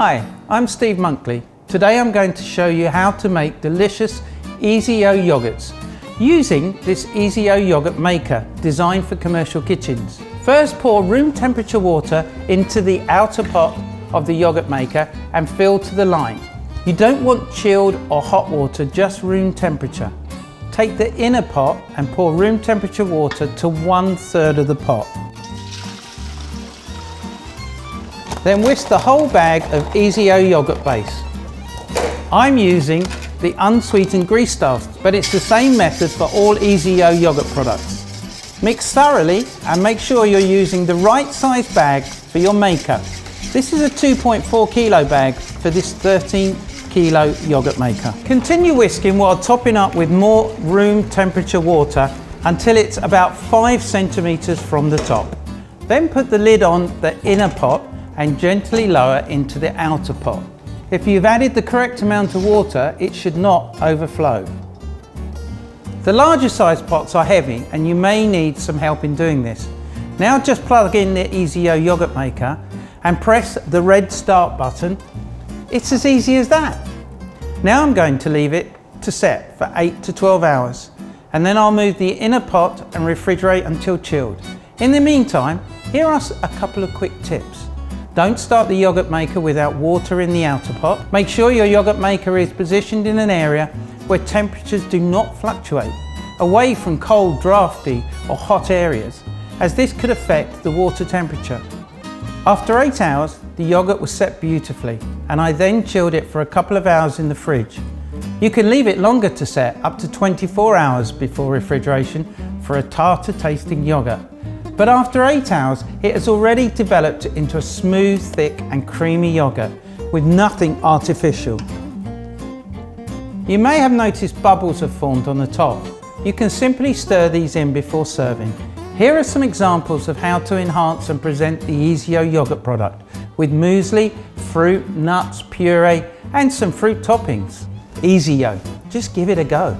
Hi, I'm Steve Monkley. Today I'm going to show you how to make delicious EasiYo yogurts using this EasiYo yogurt maker designed for commercial kitchens. First, pour room temperature water into the outer pot of the yogurt maker and fill to the line. You don't want chilled or hot water, just room temperature. Take the inner pot and pour room temperature water to 1/3 of the pot. Then whisk the whole bag of EasiYo yogurt base. I'm using the unsweetened grease starch, but it's the same method for all EasiYo yogurt products. Mix thoroughly and make sure you're using the right size bag for your maker. This is a 2.4 kilo bag for this 13 kilo yogurt maker. Continue whisking while topping up with more room temperature water until it's about 5 centimeters from the top. Then put the lid on the inner pot and gently lower into the outer pot. If you've added the correct amount of water, it should not overflow. The larger size pots are heavy and you may need some help in doing this. Now just plug in the EasiYo yogurt maker and press the red start button. It's as easy as that. Now I'm going to leave it to set for 8 to 12 hours and then I'll move the inner pot and refrigerate until chilled. In the meantime, here are a couple of quick tips. Don't start the yogurt maker without water in the outer pot. Make sure your yogurt maker is positioned in an area where temperatures do not fluctuate, away from cold, drafty or hot areas, as this could affect the water temperature. After 8 hours, the yogurt was set beautifully, and I then chilled it for a couple of hours in the fridge. You can leave it longer to set, up to 24 hours before refrigeration, for a tartar tasting yogurt. But after 8 hours, it has already developed into a smooth, thick and creamy yogurt with nothing artificial. You may have noticed bubbles have formed on the top. You can simply stir these in before serving. Here are some examples of how to enhance and present the EasiYo yogurt product with muesli, fruit, nuts, puree and some fruit toppings. EasiYo, just give it a go.